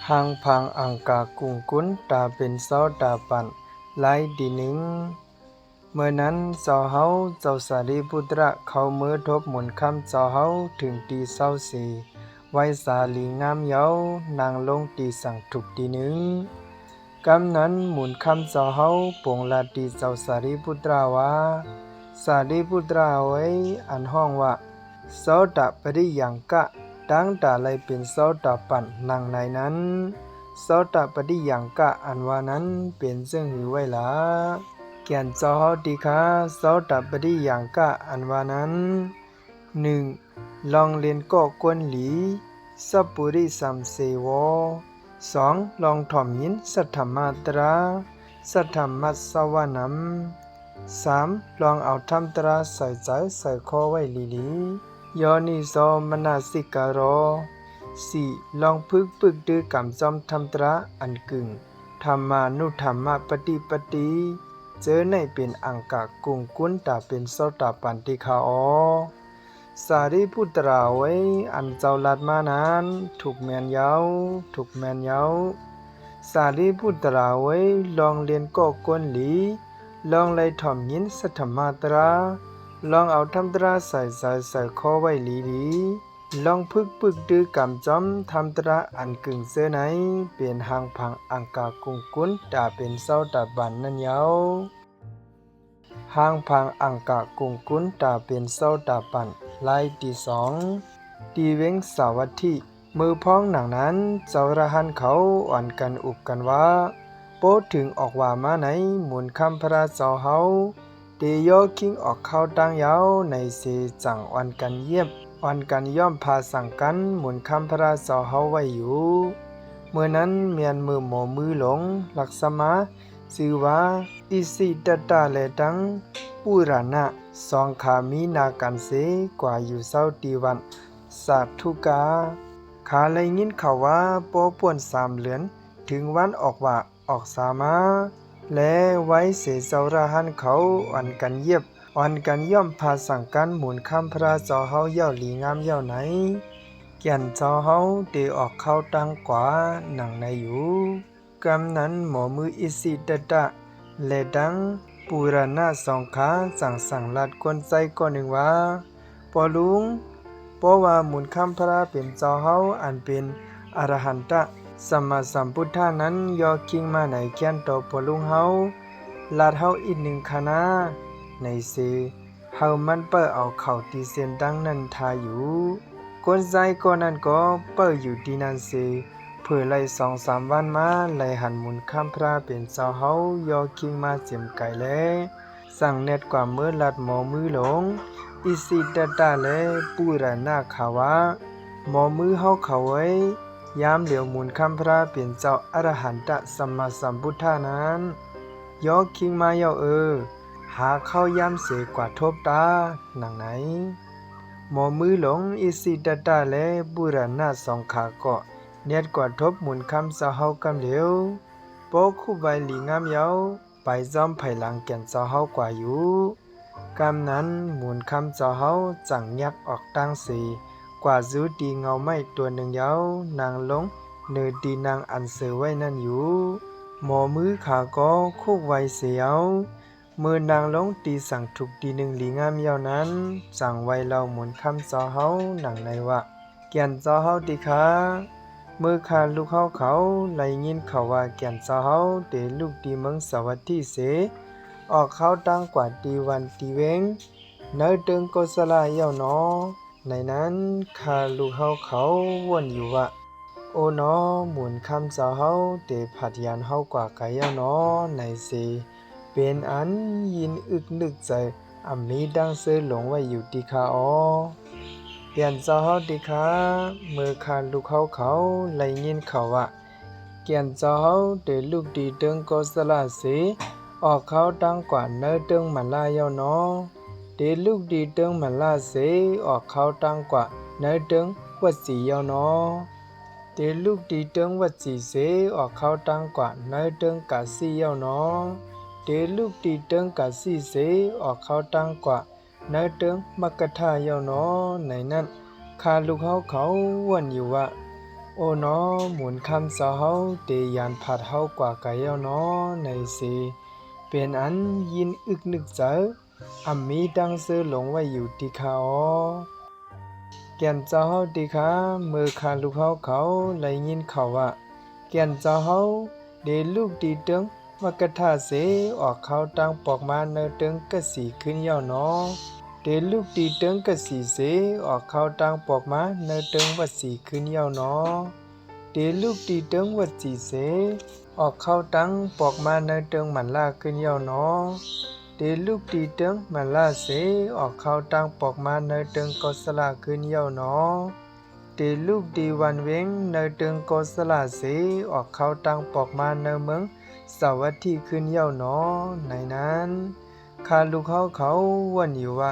หางพังอังกากุงกุนตาเป็นเสาตาปันไลดีหนึ่งเมื่อนั้นเจ้าเฮาเจ้าสารีบุตระเขามือทบหมุนคำเจ้าเฮาถึงตีเศร้าสีไว้สาลีงามเยานางลงตีสั่งถูกตีหนึ่งกำนั้นหมุนคำเจ้าเฮาปวงลาตีเจ้าสารีบุตราว่าสารีบุตราไว้อันห้องว่าเสาตาปริยังกะดังตาเลยเป็นเสาตาปั่นนางในนั้นเสาตาปฏิยังกะอันว่านั้นเป็นซึ่งหือไว้ละแก่นเจ้าเฮาดีค่ะเสาตาปฏิยังกะอันว่านั้น1. ลองเรียนก็กวนหลีสัพปุริสัมเสว2. ลองถ่อมยินสัทธมาตราสัทธมัสสวนัม 3. ลองเอาธรรมตราใส่ใจใส่คอไว้ลียอนิโสมนสิการโร 4. ลองพึกดื้อกำจอมธรรมตราอันกึ่งธรรมานุธรรมปฏิปติเจอในเป็นอังกะกุงกุนตาเป็นโสตาปันติคาอสารีพุตราไว้อันเจ้าลัดมานั้นถูกแมนเยาสารีพุตราไว้ลองเรียนก็กวนหลีลองไล่ถ่อมยินสัทธมาตราลองเอาธรรมตราใส่คอไว้ลีลองพึกดื้อกำจอมธรรมตราอันกึ่งเสื้อไหนเป็นหางพังอังกากุงกุนตาเป็นเศร้าตาบันนั่นเยาหางพังอังกากุงกุนตาเป็นเศร้าตาปันลายที่2ตีเวงสาวัตถิมือพ้องหนังนั้นเจ้าระหันเขาอ่อนกันอุบกันว่าโป๊ถึงออกว่ามาไหนหมุนคำพระเจ้าเฮาเตโยคิงออกเข้าตั้งเยาในเสจังอ่อนกันเยียบอ่อนกันย่อมพาสั่งกันหมุนคำพระเจ้าเฮาไว้อยู่เมื่อนั้นเมียนมือหมอมือหลงลักษมาชื่อว่าอิสิตตาเลตังปุราณะสองขามีนากันเสกว่าอยู่เศร้าตีวันสาธุกาขาเลยยินข่าวว่าโป้ป่วน3 เดือนถึงวันออกว่าออกสามาและไว้เสเจ้าระหันเขาอ่อนกันเยียบอ่อนกันย่อมพาสั่งกันหมุนคำพระเจ้าเฮาเย่าหลีงามเย่าไหนแก่นเจ้าเฮาเตออกเข้าตั้งกว่าหนังในอยู่กำนั้นหมอมืออิสิตตะและดังปุราณะสองขาสั่งลัดกวนใจก่อนหนึ่งว่าปอลุงเพราะว่าหมุนคำพระเป็นเจ้าเฮาอันเป็นอรหันตะสัมมาสัมพุทธานั้นยอคิงมาไหนแค้นต่อปอลุงเฮาลาดเฮาอีก1 คณะในเสเฮามันเปิดเอาเข่าตีเส้นดังนั้นทาอยู่คนใจก่อนนั้นก็เปิดอยู่ดีนั้นเสเพื่อไล่2-3 วันมาไล่หันหมุนคำพระเป็นเจ้าเฮายอคิงมาเจียมไก่และสั่งเน็ดกว่ามือลัดหมอมือหลงอิสิตตาและปุราณะขาวะหมอมือเฮาเขาไว้ยามเหลียวหมุนคำพระเป็นเจ้าอรหันตสัมมาสัมพุทธานั้นยอคิงมาเยาหาเข้ายามเสกว่าทบตาหนังไหนหมอมือหลงอิสิตตาและปุราณะสองขาก็เน็ดกว่าทบหมุนคำเจ้าเฮากำเหลียวโปคู่ใบหลีงามเยาไปจอมไผ่หลังแก่นเจ้าเฮากว่าอยู่กำนั้นหมุนคำเจ้าเฮาจังยักออกตั้งสีกว่าจูดีเงาไม้ตัวหนึ่งเยานางลงเนือดีนางอันเสือไว้นั่นอยู่หมอมือขาก็คุกไว้เสียวมือนางลงตีสั่งถูกดีหนึ่งหลีงามเยานั้นสั่งไว้เราหมุนคำเจ้าเฮาหนังในว่าแก่นเจ้าเฮาดีค่ะมือขาลูกเขาไล่ยินเขาว่าแก่นเจ้าเฮาเตลูกดีเมืองสวัสดีเสออกเข้าตั้งกว่าตีวันตีเวงเนื้อตึงโกสลาเย่าหนอในนั้นคาลูกเขาวนอยู่ว่าโอ้หนอหมุนคำเจ้าเฮาเตผัดยานเฮากว่าไกเย่าหนอในเสเป็นอันยินอึกนึกใจมีดังเสือหลงไว้อยู่ดีคาเปลี่ยนเจ้าเฮาดีคาเมื่อคาลูกเขาไล่ยินเขาว่าเกียนเจ้าเฮาเตลูกดีตึงโกสลาเสออกเขาตั้งกว่าเนื้อตึงมันลาเย่าหนอเตลูกดีตึงมันลาเสออกเขาตั้งกว่าเนื้อตึงวัดสีเย่าหนอเตลูกดีตึงวัดสีเสออกเขาตั้งกว่าเนื้อตึงกะสีเย่าหนอเตลูกดีตึงกะสีเสออกเขาตั้งกว่าเนื้อตึงมักกะทาเย่าหนอในนั้นคาลูกเขาวนอยู่ว่า โอ้น้อหมุนคำเจ้าเฮาเตยานผัดเฮากว่าไกเย้าน้อในสิเป็นอันยินอึกนึกเจออัมมีดังเสือหลงไว้อยู่ที่คาอ๋อแก่นเจ้าเฮาติคะมือคาลูกเฮาเขาเลยยินเขาว่าแก่นเจ้าเฮาเดลูกดีตึงมากระทาเสออกเขาตั้งปอกมาเนตึงกะสีขึ้นเย้าน้อเดลูกดีตึงกะสีเสออกเขาตั้งปอกมาเนตึงวัดสีขึ้นเย้าน้อเดลูกดีตึงวัดสีเสออกเขาตั้งปอกมาเนตึงมันลาขึ้นเย้าน้อเดลูกดีตึงมันลาเสออกเขาตั้งปอกมาเนตึงก็สลาขึ้นเย้าน้อเดลูกดีวันเวงเนตึงก็สลาเสออกเขาตั้งปอกมาเนเมืองสวัสดีขึ้นเย้าน้อในนั้นข้าลูกเขาวันอยู่ว่า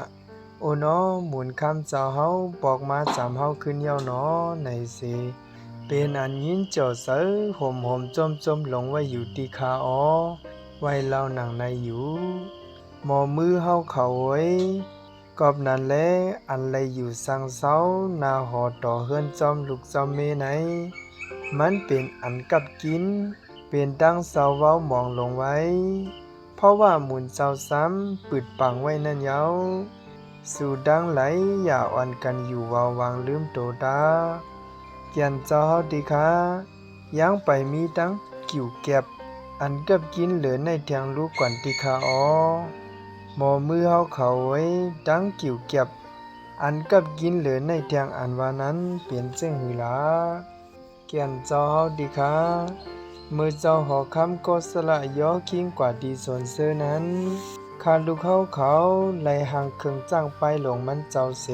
โอ้น้อหมุนคำเจ้าเฮาบอกมาสามเฮาขึ้นเย้าน้อในสิเป็นอันยินเจ้าเสือห่มจมหลงไว้อยู่ที่คาอ๋อไว้เล่าหนังในอยู่หมอมือเฮาเขาไว้กอบนั้นแลอันเลยอยู่สังเสานาหอต่อเฮือนจอมลูกจอมเมไหนมันเป็นอันกับกินเป็นดังเสาเว้ามองลงไว้เพราะว่าหมุนเจ้าซ้ำปิดปังไว้นั่นเย้าสู่ดังไหลอย่าอ่อนกันอยู่วาวางลืมโตตาเกียนเจ้าเฮาติคะยังไปมีดังกิ่วเก็บอันกับกินเหลือในเทียงลูกก่อนติคาอ๋อหมอมือเฮาเขาไว้ดังกิ่วเก็บอันกับกินเหลือในเทียงอันว่านั้นเปลี่ยนจึงหือลาเกียนเจ้าเฮาติคะเมื่อเจ้าหอคำก็สละย่อคิงกว่าดีส่วนเสื้อนั้นข้าลูกเขาไล่ห่างเครื่องจ้างไปหลงมันเจ้าเส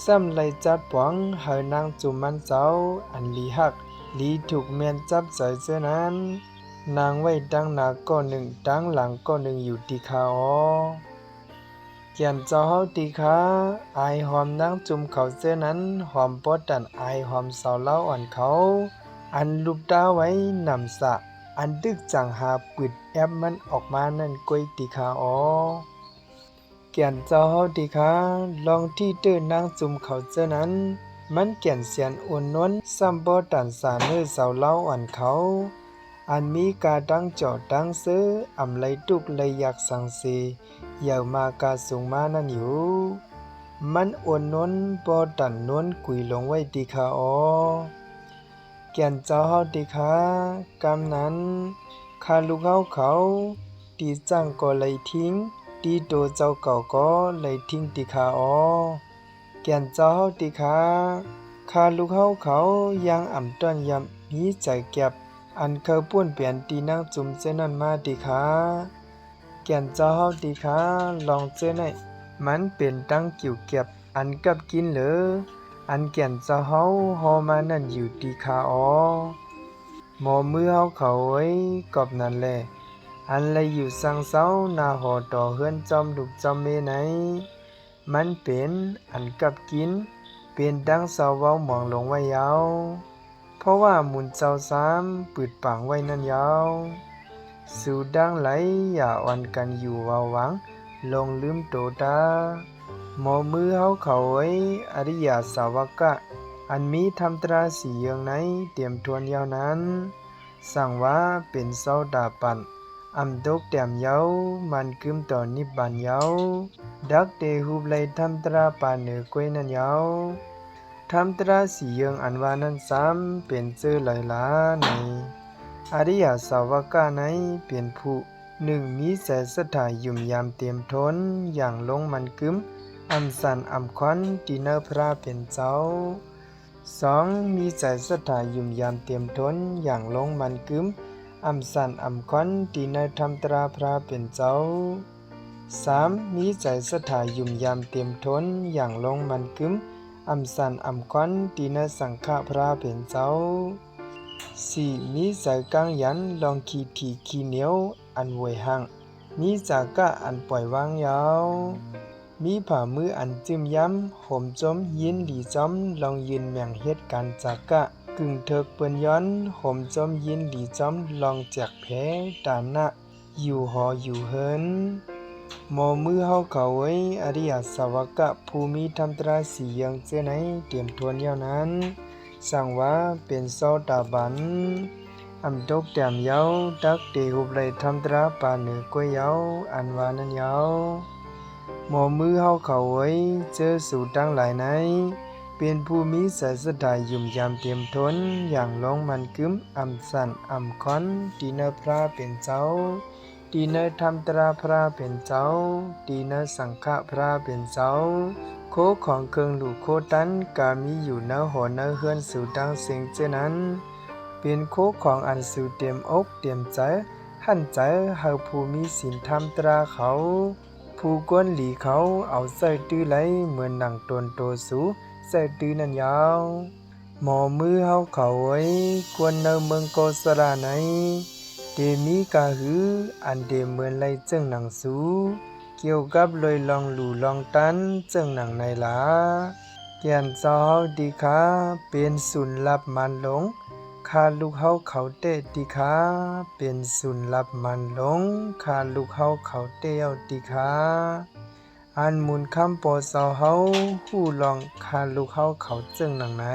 ซ้ำไล่จัดปวงเฮานางจุมมันเจ้าอันลีหักลีถูกเมียนจับใจเสื้อนั้นนางไว้ดังหนาก็หนึ่งดังหลังก็หนึ่งอยู่ที่คาอ๋อเกียนเจ้าเฮาติคะอายหอมนางจุมเขาเสื้อนั้นหอมปอดันอายหอมเสาเล่าอ่อนเขาอันลูบตาไว้นำสะอันดึกจังหาปึดแอบมันออกมานั่นกวยติคาอ๋อเกียนเจ้าเฮาติคะลองที่เตื้อนางจุมเขาเจ้านั้นมันเกียนเสียนอ่อนนวลซ้ำบ่ตันสาเนื้อเสาเล่าอ่อนเขาอันมีกาดังเจาะดังเสืออำไลตุกไลอยากสังสีอยากมากาสูงมานั่นอยู่มันอ่อนนวลบ่ตันนวลกุยลงไว้ติคาอ๋อเกียนเจ้าเฮาติคะกำนั้นข้าลูกเขาตีจังก็เลยทิ้งตีโตเจ้าเก่าก็เลยทิ้งติคาอ๋อเกียนเจ้าเฮาติคะข้าลูกเขายังอ่ำต้อนยำมีใจเก็บอันเคยป่วนเปลี่ยนตีนางจุมเจนั่นมาติคะเกียนเจ้าเฮาติคะลองเจไหนมันเป็นตั้งกิ่วเก็บอันกับกินเหลืออันเกียนเจ้าเฮาฮอมานั่นอยู่ติคาอ๋อหมอมือเฮาเขาไว้กอบนั่นแหละอันเลยอยู่สังเสาหน้าหอต่อเฮือนจอมลูกจอมเมไหนมันเป็นอันกับกินเป็นดังเสาเว้ามองลงไว้ยาวเพราะว่าหมุนเจ้าซ้ำปิดปังไว้นั่นยาวสู่ดังไหลอย่าอ่อนกันอยู่วาววังลงลืมโตตาหมอมือเฮาเขาไว้อริยสาวกะอันมีธรรมตราสีเยืองในเตรียมทวนยาวนั้นสั่งว่าเป็นเศร้าดาปันอำดกแต้มเยามันกึมต่อนิบบานเยาดักเตหูบไลธรรมตราปาเหนือกวยนั่นเยาธรรมตราสีเยืองอันว่านั้นซ้ำเป็นเจอหลายล้าในอริยสาวกะในเป็นผู้หนึ่งมีแสสถายุ่มยามเตรียมทนอย่างลงมันกึมอำสันอำควันตีเนอพระเป็นเจ้าสองมีใจศรัทธายุ่มยามเตรียมทนอย่างลงมันกึมอำสันอำควันตีเนอธรรมตราพระเป็นเจ้าสามมีใจศรัทธายุ่มยามเตรียมทนอย่างลงมันกึมอำสันอำควันตีเนอสังฆพระเป็นเจ้าสี่มีใจกังยันลองขีถี่ขีเหนียวอันไวยหังมีจากะอันปล่อยวางยาวมีผ่ามืออันจิ้มย้ำห่มจมยินหลีจอมลองยืนแมงเฮ็ดการจากะกึ่งเถิกเปิ้นย้อนห่มจมยินหลีจอมลองแจกแพ้ตานะอยู่หออยู่เฮินหมอมือเฮาเขาไว้อริยสาวกะภูมิธรรมตราสียังเจอไหนเตรียมทวนยาวนั้น สั่งว่าเป็นโซตาบันอำตกแต้มเยาดักเตหุบไหลทำตราป่าเหนือกวยเยาอันวานั้นเยาหมอมือเฮาเขาไว้เจอสู่ตั้งหลายในเป็นผู้มีสายสดายยุ่มยามเตรียมทนอย่างลงมันกึมอำสันอำคอนตีเนพระเป็นเจ้าตีเนธรรมตราพระเป็นเจ้าตีเนสังฆพระเป็นเจ้าโคของเครื่องลูกโคตันกามีอยู่เนหอเนเฮือนสู่ตั้งเสียงเจนั้นเป็นโคของอันสู่เต็มอกเต็มใจหั่นใจเฮาผู้มีศีลธรรมตราเขาผู้กวนหลีเขาเอาใส่ตื้อไหลเหมือนหนังตนโตสูใส่ตื้อนั้นยาวหมอมือเฮาเขาไว้กวนเนเมืองโกสราในเดมีกาหืออันเดเหมือนไหลจึงหนังสูเกี่ยวกับเลยลองหลู่ลองตันจึงหนังในหลาแก่นเจ้าเฮาดีคาเป็นศูนย์ลับมันหลงคาลูกเฮาเขาเตะดีคาเป็นศูนย์ลับมันหลงคาลูกเฮาเขาเตะเอาดีคาอันมุนคำปอเซาเฮาหู้ลองคาลูกเฮาเขาจึงหนังไหน